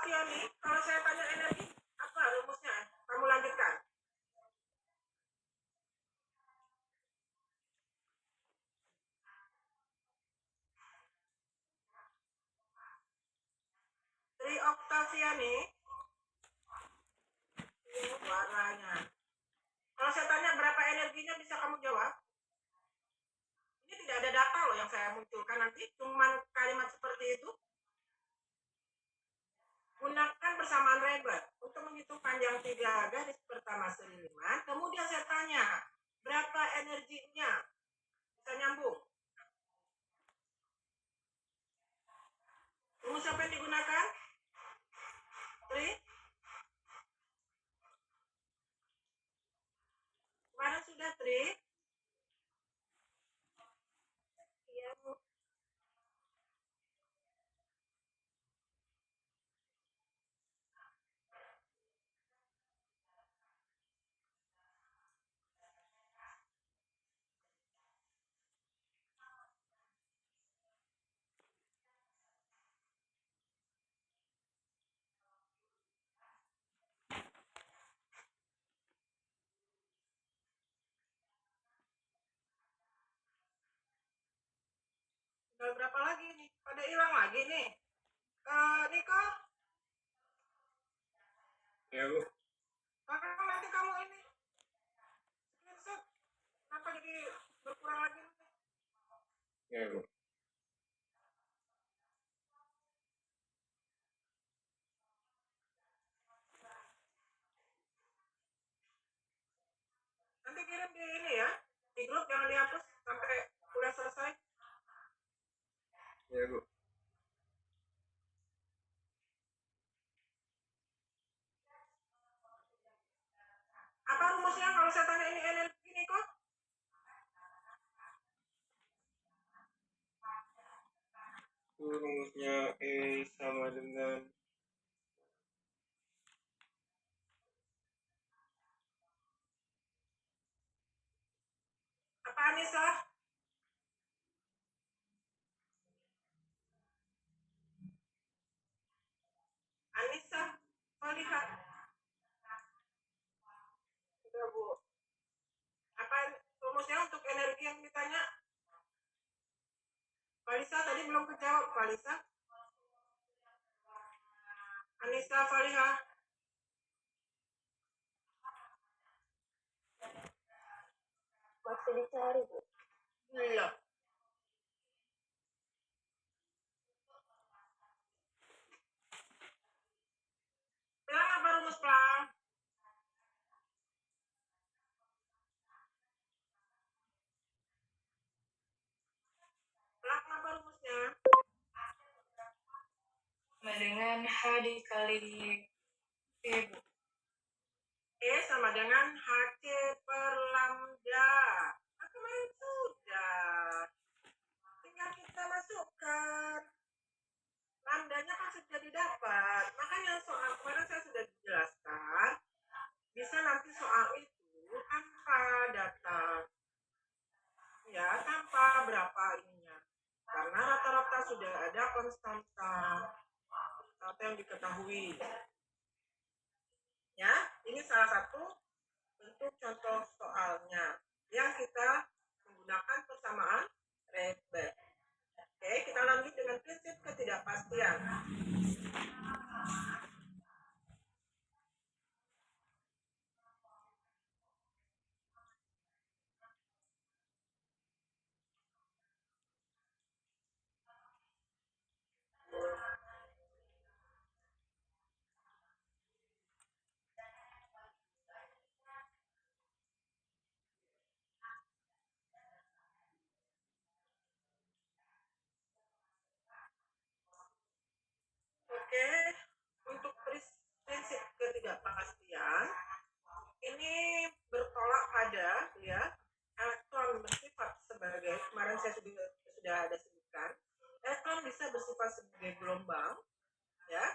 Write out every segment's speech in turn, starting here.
Oktaviani, kalau saya tanya energi, apa rumusnya? Kamu lanjutkan. Tri Oktaviani, warnanya. Kalau saya tanya berapa energinya, bisa kamu jawab? Ini tidak ada data loh yang saya munculkan nanti, cuman kalimat seperti itu. Gunakan persamaan Rayleigh untuk menghitung panjang 3 garis pertama seiringan. Kemudian saya tanya, berapa energinya? Bisa nyambung. Rumus apa yang digunakan? Tri? Kemarin sudah, Tri? Iya, Bu. Udah berapa lagi nih? Pada hilang lagi nih. Niko? Ya, Bu. Kakak nanti kamu ini screenshot. Kenapa jadi berkurang lagi? Ya, Bu. Nanti kirim di ini ya. Di grup jangan dihapus sampai kuliah selesai. Ya, Bu. Apa rumusnya kalau saya tanya ini energi Niko? Rumusnya E sama dengan apa Anissa? Anissa, oh lihat. Sudah, Bu. Apa rumusnya untuk energi yang ditanya? Valisa tadi belum kejawab, Valisa. Anissa, Faliha. Masih dicari, Bu. Belum. Bilang apa rumus pelan? Pelan apa rumusnya? Sama dengan H dikali E, Bu. E sama dengan HC per lambda. Nah, kemarin sudah. Tinggal kita masukkan. Lambdanya kan sudah didapat. Makanya soal kemarin saya sudah dijelaskan. Bisa nanti soal itu tanpa data. Ya, tanpa berapa ininya. Karena rata-rata sudah ada konstanta. Konstanta yang diketahui. Ya, ini salah satu bentuk contoh soalnya yang kita menggunakan persamaan Rayleigh. Oke, kita lanjut dengan prinsip ketidakpastian. Oke, untuk prinsip ketidakpastian ini bertolak pada ya elektron bersifat sebagai kemarin saya sudah ada sebutkan, elektron bisa bersifat sebagai gelombang ya,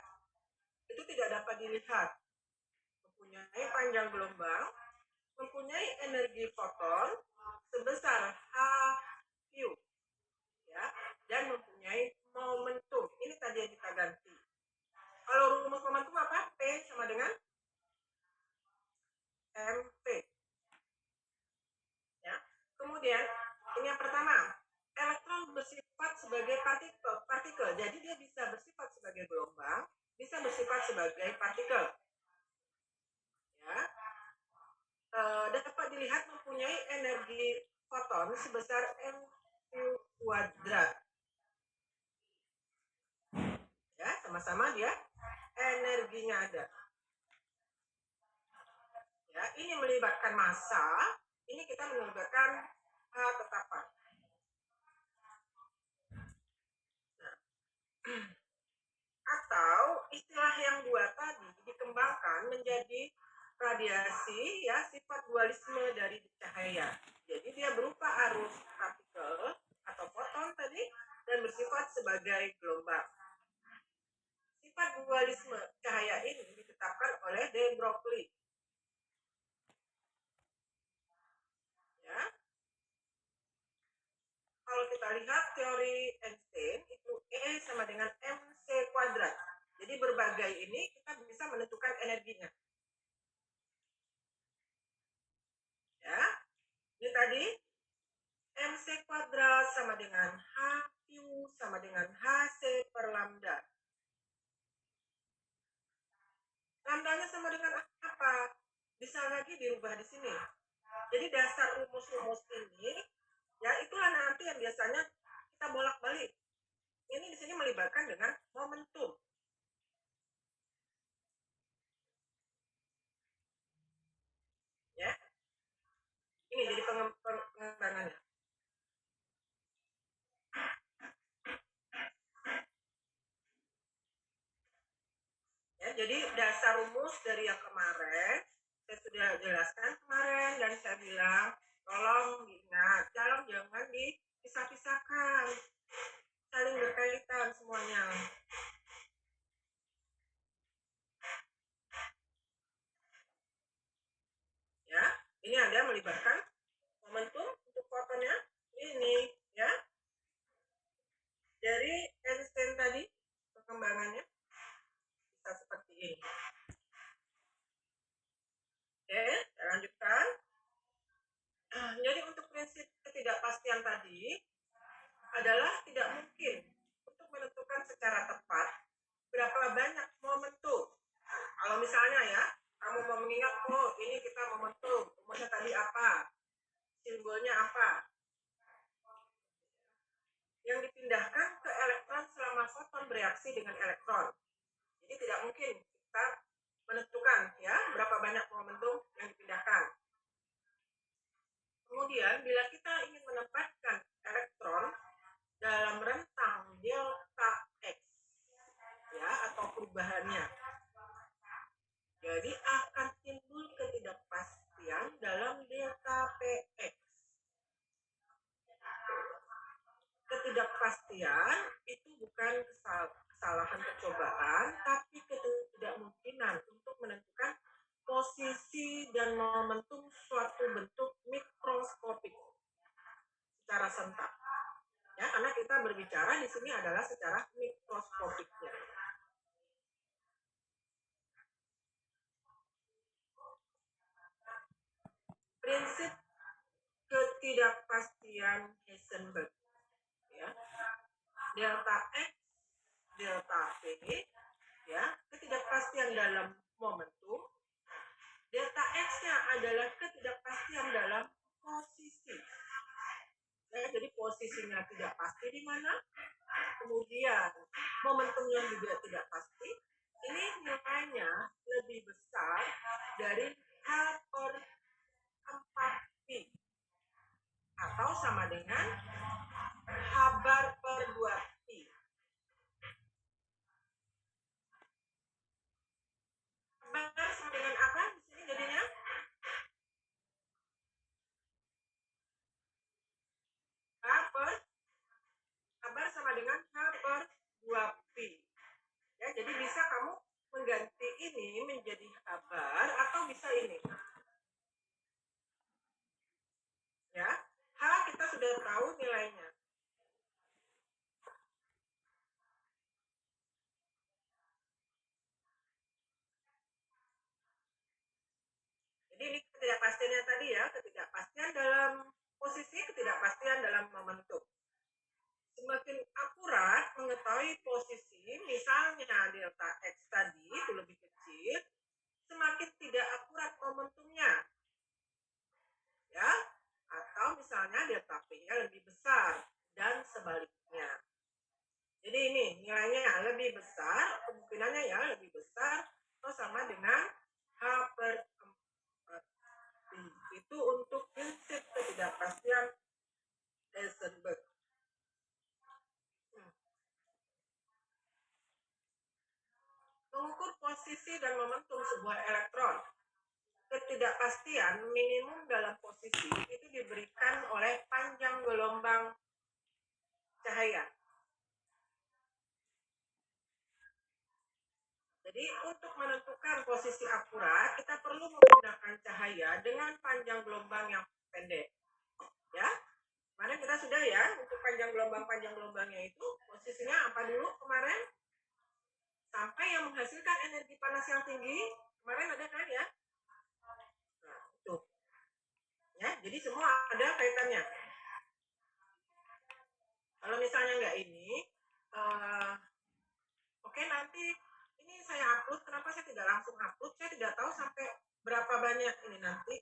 itu tidak dapat dilihat, mempunyai panjang gelombang, mempunyai energi foton sebesar HQ ya, dan mempunyai momentum. Ini tadi yang kita ganti. Kalau rumus sama dengan mv. Ya. Kemudian ini yang pertama, elektron bersifat sebagai partikel. Jadi dia bisa bersifat sebagai gelombang, bisa bersifat sebagai partikel. Ya. Dapat dilihat mempunyai energi foton sebesar m². Ya, sama-sama dia energinya ada. Ya, ini melibatkan massa, ini kita melibatkan tetapan. Nah, atau istilah yang dua tadi dikembangkan menjadi radiasi, ya, sifat dualisme dari cahaya. Jadi dia berupa arus partikel atau foton tadi dan bersifat sebagai gelombang. Sifat dualisme cahaya ini ditetapkan oleh de Broglie. Ya. Kalau kita lihat teori Einstein itu E sama dengan mc². Jadi berbagai ini kita bisa menentukan energinya. Ya, ini tadi mc² sama dengan hq sama dengan hc per lambda. Lambdanya sama dengan apa? Bisa lagi dirubah di sini. Jadi dasar rumus-rumus ini, ya itulah nanti yang biasanya kita bolak-balik. Ini di sini melibatkan dengan momentum. Ya, ini jadi pengembangannya. Ya, jadi dasar rumus dari yang kemarin saya sudah jelaskan kemarin dan saya bilang tolong diingat, jangan dipisah-pisahkan, saling berkaitan semuanya. Ya, ini ada melibatkan momentum untuk fotonnya ini, ya. Dari Einstein tadi perkembangannya bisa seperti ini. Oke, saya lanjutkan. Jadi untuk prinsip ketidakpastian tadi adalah tidak mungkin untuk menentukan secara tepat berapa banyak momentum. Kalau misalnya ya, kamu mau mengingat, oh ini kita momentum, rumusnya tadi apa, simbolnya apa, yang dipindahkan ke elektron selama foton bereaksi dengan elektron. Jadi tidak mungkin kita menentukan ya berapa banyak momentum yang dipindahkan. Kemudian bila kita ingin menempatkan elektron dalam rentang delta X ya atau perubahannya, jadi akan timbul ketidakpastian dalam delta PX. Ketidakpastian itu bukan kesalahan percobaan, tapi ketidakmungkinan untuk menentukan posisi dan momentum suatu bentuk mikroskopik secara sentak. Ya, karena kita berbicara di sini adalah secara mikroskopiknya. Prinsip ketidakpastian Heisenberg, ya, delta X, delta P, ya, ketidakpastian dalam momentum. Delta X-nya adalah ketidakpastian dalam posisi. Ya, jadi posisinya tidak pasti di mana, kemudian momentumnya juga tidak pasti. Ini nilainya lebih besar dari H per 4pi atau sama dengan H bar per 2pi. Bar sama dengan apa di sini jadinya? H bar sama dengan H per 2pi. Ya, jadi bisa kamu mengganti ini menjadi H bar atau bisa ini. Ya, H kita sudah tahu nilainya. ketidakpastiannya tadi ya, ketidakpastian dalam posisi, ketidakpastian dalam momentum. Semakin akurat mengetahui posisi, misalnya delta X tadi itu lebih kecil, semakin tidak akurat momentumnya. Ya, atau misalnya delta P-nya lebih besar dan sebaliknya. Jadi ini nilainya lebih besar, kemungkinannya ya lebih besar atau sama dengan H per 4. Itu untuk prinsip ketidakpastian Heisenberg. Mengukur posisi dan momentum sebuah elektron. Ketidakpastian minimum dalam posisi itu diberikan oleh panjang gelombang cahaya. Jadi untuk menentukan posisi akurat, kita perlu menggunakan cahaya dengan panjang gelombang yang pendek. Ya, kemarin kita sudah ya, untuk panjang gelombangnya itu, posisinya apa dulu kemarin? Sampai yang menghasilkan energi panas yang tinggi, kemarin ada kan ya? Nah, itu. Ya, jadi semua ada kaitannya. Kalau misalnya nggak ini, oke, nanti ini saya upload. Kenapa saya tidak langsung upload? Saya tidak tahu sampai berapa banyak ini nanti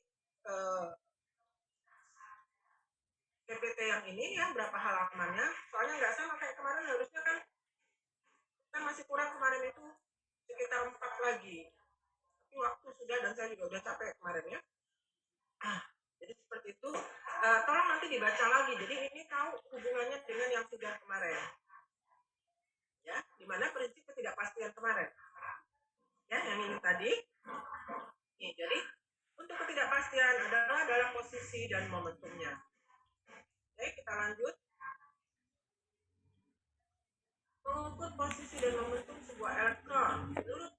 PPT yang ini ya, berapa halamannya. Soalnya nggak sama kayak kemarin, harusnya kan kita masih kurang kemarin itu sekitar 4 lagi. Tapi waktu sudah dan saya juga udah capek kemarin ya. Jadi seperti itu. Tolong nanti dibaca lagi. Jadi ini tahu hubungannya dengan yang sudah kemarin. Ya, dimana prinsip ketidakpastian kemarin. Ya, yang ini tadi. Nih, jadi untuk ketidakpastian adalah dalam posisi dan momentumnya. Oke, kita lanjut. Mengukur posisi dan momentum sebuah elektron menurut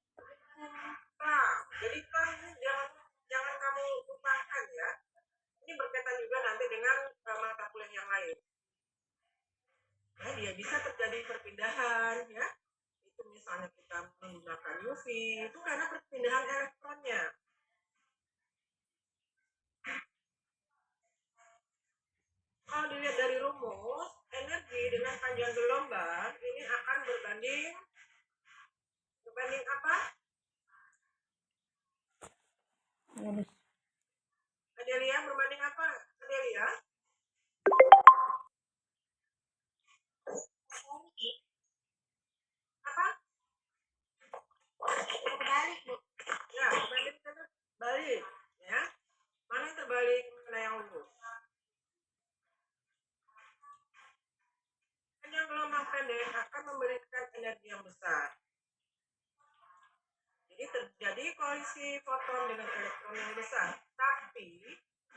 Planck. Jadi Planck jangan kamu lupakan ya. Ini berkaitan juga nanti dengan mata kuliah yang lain. Ya, dia bisa terjadi perpindahan ya. Itu misalnya kita menggunakan UV itu karena perpindahan elektronnya. Kalau dilihat dari rumus, energi dengan panjang gelombang ini akan berbanding apa? Adelia berbanding apa? Adelia? Apa? Terbalik, Bu. Ya, berbanding terbalik. Ya. Mana yang terbalik, mana yang lurus? Panjang gelombang pendek akan memberikan energi yang besar. Jadi terjadi kolisi foton dengan elektron yang besar. Tapi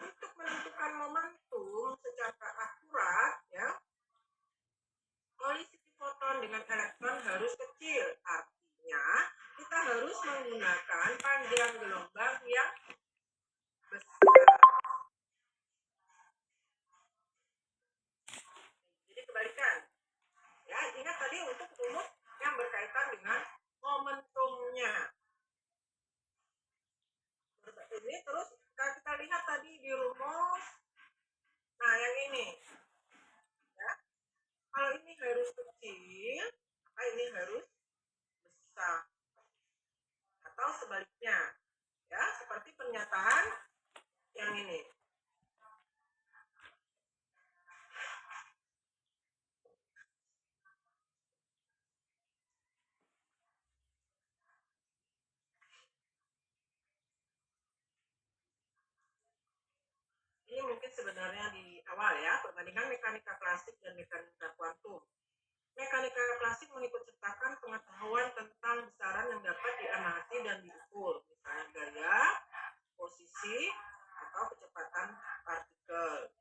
untuk menentukan momentum secara akurat, ya, kolisi foton dengan elektron harus kecil. Artinya kita harus menggunakan panjang gelombang yang besar. Jadi kebalikan. Ya, ingat tadi untuk rumus yang berkaitan dengan momentumnya. Ini terus kita lihat tadi di rumus. Nah, yang ini. Ya. Kalau ini harus kecil, maka ini harus besar. Atau sebaliknya. Ya, seperti pernyataan yang ini. Ini mungkin sebenarnya di awal ya, perbandingan mekanika klasik dan mekanika kuantum. Mekanika klasik mengikut sertakan pengetahuan tentang besaran yang dapat diamati dan diukur, misalnya gaya, posisi, atau kecepatan partikel.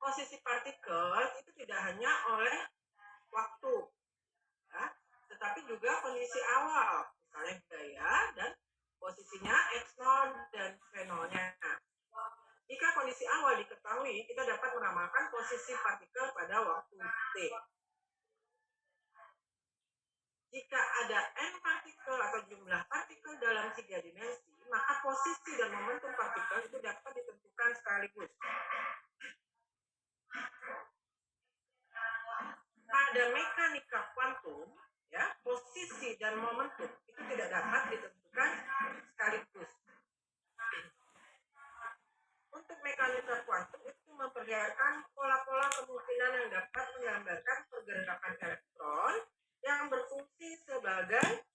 Posisi partikel itu tidak hanya oleh waktu, ya, tetapi juga kondisi awal, misalnya gaya dan posisinya x0 dan v0-nya. Jika kondisi awal diketahui, kita dapat menamakan posisi partikel pada waktu t. Jika ada n partikel atau jumlah partikel dalam 3 dimensi, maka posisi dan momentum partikel itu dapat ditentukan sekaligus. Pada mekanika kuantum, ya, posisi dan momentum itu tidak dapat ditentukan sekaligus. Untuk mekanika kuantum itu memperlihatkan pola-pola kemungkinan yang dapat menggambarkan pergerakan elektron yang berfungsi sebagai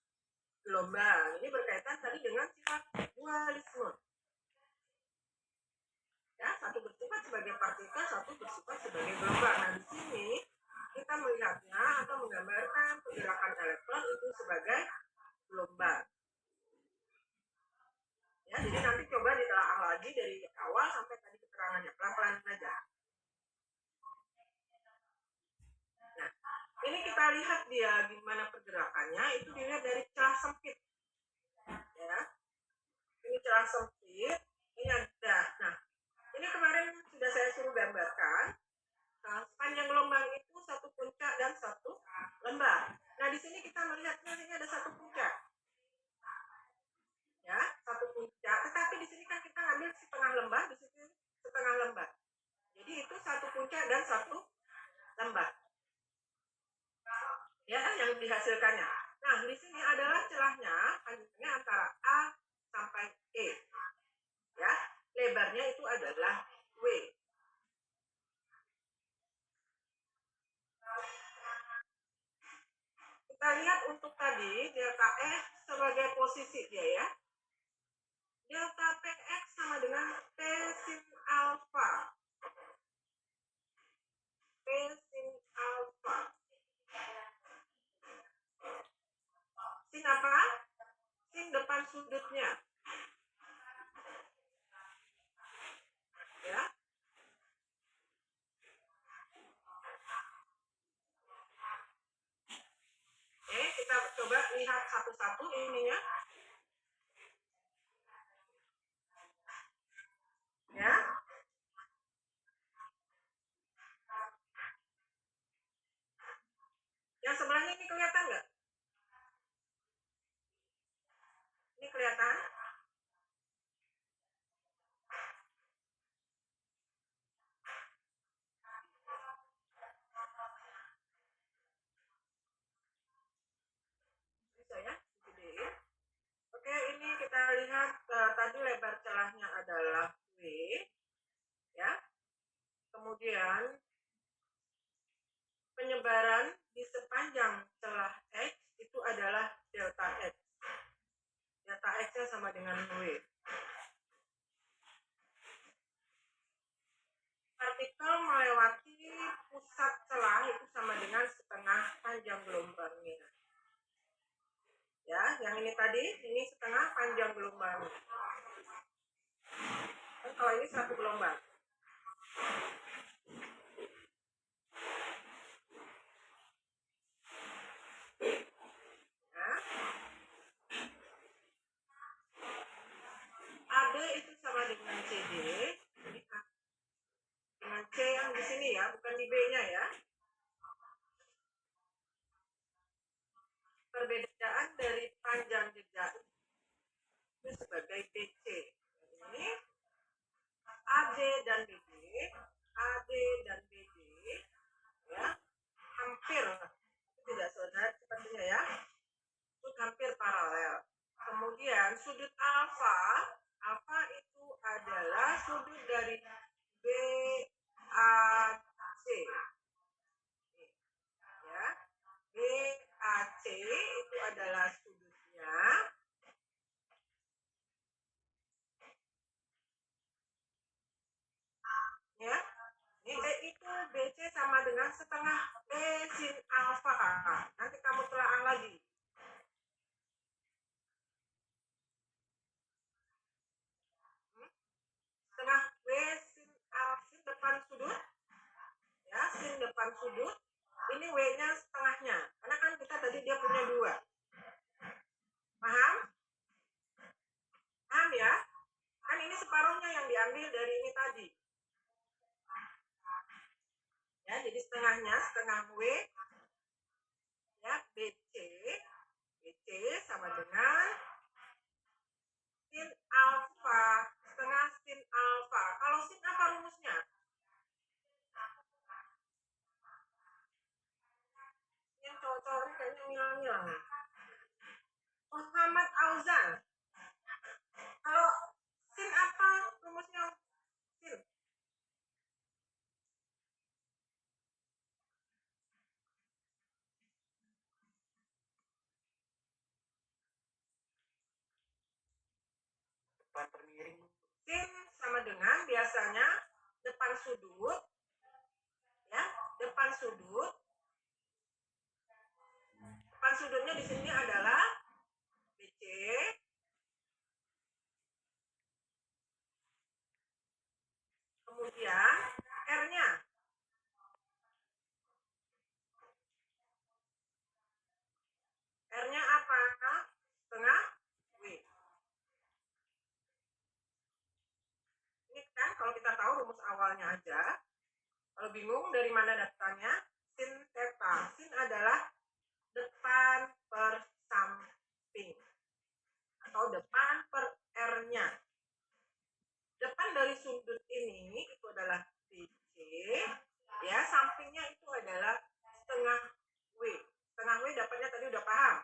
gelombang. Ini berkaitan tadi dengan sifat dualisme. Ya, satu bersifat sebagai partikel, satu bersifat sebagai gelombang. Nah, di sini kita melihatnya atau menggambarkan pergerakan elektron itu sebagai gelombang. Ya, jadi nanti coba ditelaah lagi dari awal sampai tadi keterangannya, pelan-pelan saja. Nah, ini kita lihat dia gimana pergerakannya, itu dilihat dari celah sempit. Ya, ini celah sempit, ini ada. Nah, ini kemarin sudah saya suruh gambarkan. Nah, sepanjang gelombang itu satu puncak dan satu lembah. Nah, di sini kita melihatnya ini ada satu puncak. Ya, satu puncak. Tetapi di sini kan kita ngambil setengah lembah, di sini setengah lembah. Jadi itu satu puncak dan satu lembah. Ya, yang dihasilkannya. Nah, di sini adalah celahnya, panjangnya antara A sampai E. Ya, lebarnya itu adalah W. Kita lihat untuk tadi delta X sebagai posisi dia, ya. Delta Px sama dengan P sin alfa. P sin alfa. Sin apa? Sin depan sudutnya. Ya. Oke, kita coba lihat satu-satu ininya. Ya. Yang sebelahnya ini kelihatan nggak? Ini kelihatan? Bisa ya? Gedein. Oke, ini kita lihat tadi lebar celahnya adalah W. Ya. Kemudian penyebaran di sepanjang celah X itu adalah delta X. Delta X-nya sama dengan W. Partikel melewati pusat celah itu sama dengan setengah panjang gelombangnya. Ya, yang ini tadi, ini setengah panjang gelombangnya. Dan kalau ini satu gelombang. AD itu sama dengan CD. Dengan C yang di sini ya, bukan di B-nya ya. Perbedaan dari panjang jejak itu sebagai BC. Ini AD dan BD, AD dan BD, ya, hampir tidak saudara sepertinya ya, itu hampir paralel. Kemudian sudut alfa, alfa itu adalah sudut dari BAC. Ya, BAC itu adalah sudutnya. Ya, ini itu BC sama dengan setengah B sin alfa. Nanti kamu telaah lagi. Setengah B sin alfa depan sudut. Ya, sin depan sudut. Ini W-nya setengahnya. Karena kan kita tadi dia punya dua. Paham? Paham ya? Kan ini separuhnya yang diambil dari ini tadi. Ya, jadi setengahnya, setengah W. Ya, BC. BC sama dengan sin alfa hilang. Muhammad Auzan. Kalau sin apa rumusnya? Sin. Depan permiring. Sin sama dengan biasanya depan sudut, ya, depan sudut. Depan sudutnya di sini adalah BC. Kemudian R-nya. R-nya apa? Setengah W. Ini kan kalau kita tahu rumus awalnya aja. Kalau bingung dari mana datangnya, sin theta. Sin adalah depan per samping atau depan per R-nya. Depan dari sudut ini itu adalah BC, ya, sampingnya itu adalah setengah W. Setengah W dapatnya tadi udah paham.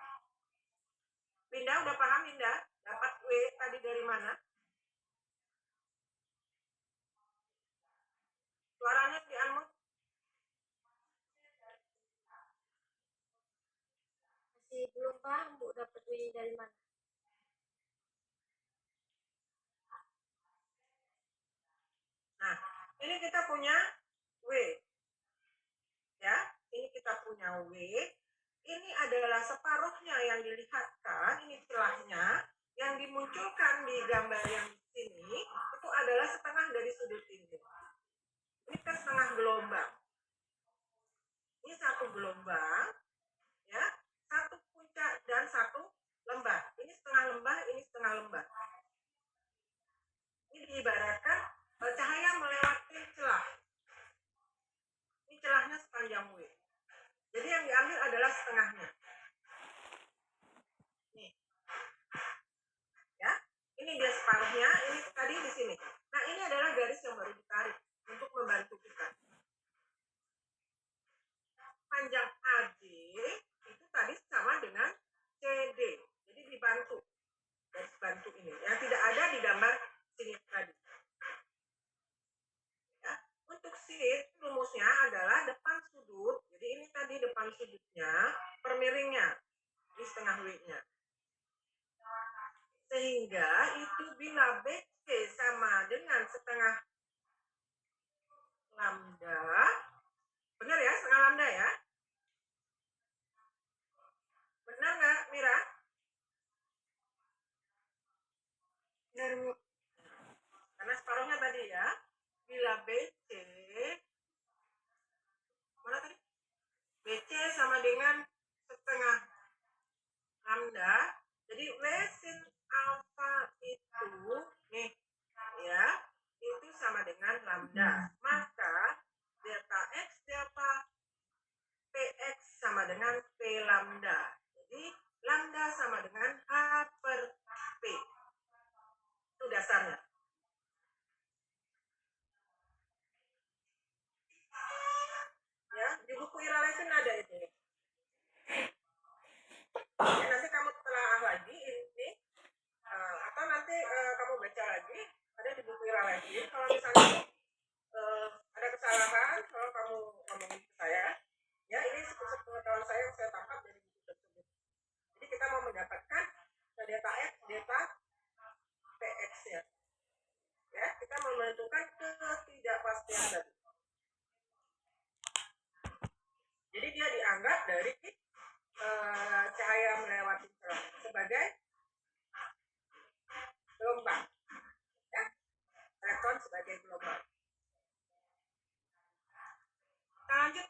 Linda udah paham, Linda? Dapat W tadi dari mana? Suaranya di unmute. Masih belum paham, Bu, dapat W dari mana? Nah, ini kita punya W. Ya, ini kita punya W. Ini adalah separuhnya yang dilihatkan, ini celahnya. Yang dimunculkan di gambar yang di sini, itu adalah setengah dari sudut ini. Ini kan setengah gelombang. Ini satu gelombang, ya, satu puncak dan satu lembah. Ini setengah lembah, ini setengah lembah. Ini diibaratkan cahaya melewati celah. Ini celahnya sepanjang W. Jadi yang diambil adalah setengahnya. Nih, ya, ini dia separuhnya. Ini tadi di sini. Nah, ini adalah garis yang baru ditarik untuk membantu kita. Panjang AD itu tadi sama dengan CD. Jadi dibantu. Garis bantu ini. Yang tidak ada di gambar sini tadi. Ya. Untuk sin rumusnya adalah depan sudut. Jadi ini tadi depan sudutnya, per miringnya. Ini setengah W-nya. Sehingga itu bila BC sama dengan setengah lambda. Benar ya, setengah lambda ya? Benar nggak, Mira? Benar, Bu. Karena separuhnya tadi ya. Bila BC, mana tadi? BC sama dengan setengah lambda. Jadi W sin alfa itu, nih, ya, itu sama dengan lambda. Maka delta X delta PX sama dengan P lambda. Jadi lambda sama dengan H per P. Itu dasarnya. Ya, di buku Iralesin ada itu. Ya, nanti kamu telaah lagi ini, atau nanti kamu baca lagi. Ada di buku Iralesin. Kalau misalnya ada kesalahan, kalau kamu ngomongin ke saya, ya, ini sepengetahuan saya yang saya tangkap dari buku tersebut. Jadi kita mau mendapatkan delta X, delta PX ya. Ya, kita mau menentukan ketidakpastian tadi. Jadi dia dianggap dari cahaya melewati celah sebagai gelombang, ya, elektron sebagai gelombang. Kita lanjut.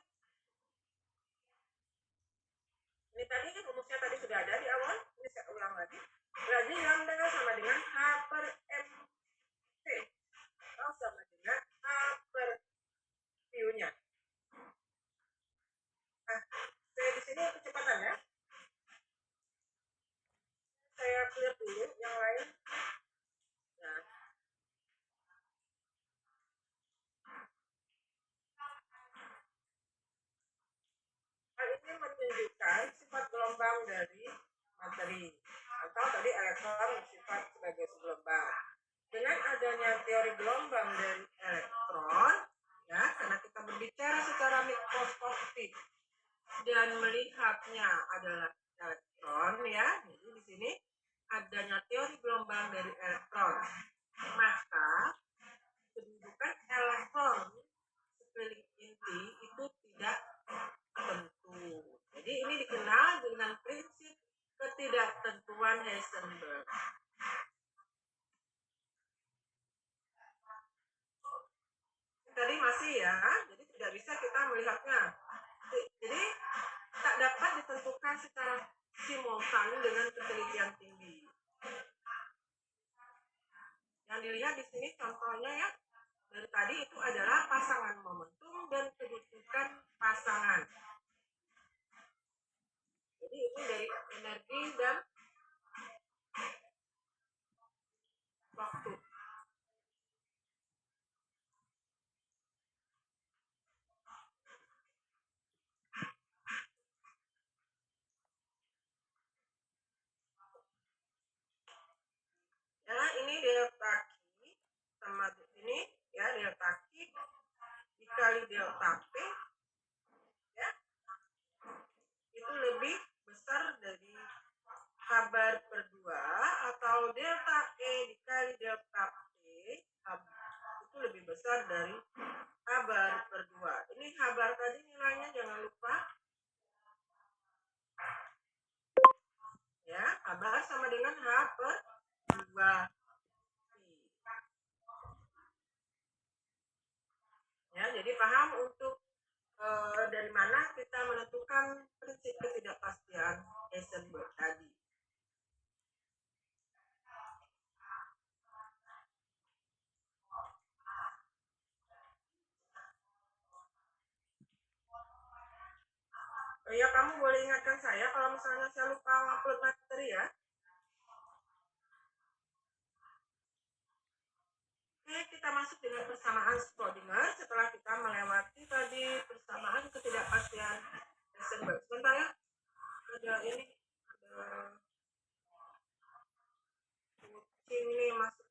Ini tadi rumusnya tadi sudah ada di awal. Ini saya ulang lagi. Berarti lambda sama dengan H per MC atau sama dengan H per Q-nya. Nah, saya di sini kecepatan ya. Saya clear dulu yang lain. Nah, hal ini menunjukkan sifat gelombang gelombang dari materi, atau tadi elektron bersifat sebagai gelombang. Dengan adanya teori gelombang dari elektron, ya, karena kita berbicara secara mikroskopik dan melihatnya adalah elektron, ya, jadi di sini adanya teori gelombang dari elektron, maka kedudukan elektron sekeliling inti itu tidak tentu. Jadi ini dikenal dengan prinsip ketidaktentuan Heisenberg. Tadi masih ya, jadi tidak bisa kita melihatnya. Jadi tak dapat ditentukan secara simultan dengan ketelitian tinggi. Yang dilihat di sini contohnya ya, dari tadi itu adalah pasangan momentum dan kedudukan pasangan. Jadi ini dari energi dan waktu. Ya, ini delta Q sama ini ya, delta Q dikali delta P, ya, itu lebih besar dari kabar per 2, atau delta E dikali delta P itu lebih besar dari kabar per 2. Ini kabar tadi nilainya jangan lupa ya, kabar sama dengan H per 2 ya. Jadi paham untuk dari mana kita menentukan prinsip ketidakpastian Heisenberg tadi. Ya, kamu boleh ingatkan saya kalau misalnya saya lupa upload materi ya. Oke, kita masuk dengan persamaan Schrödinger.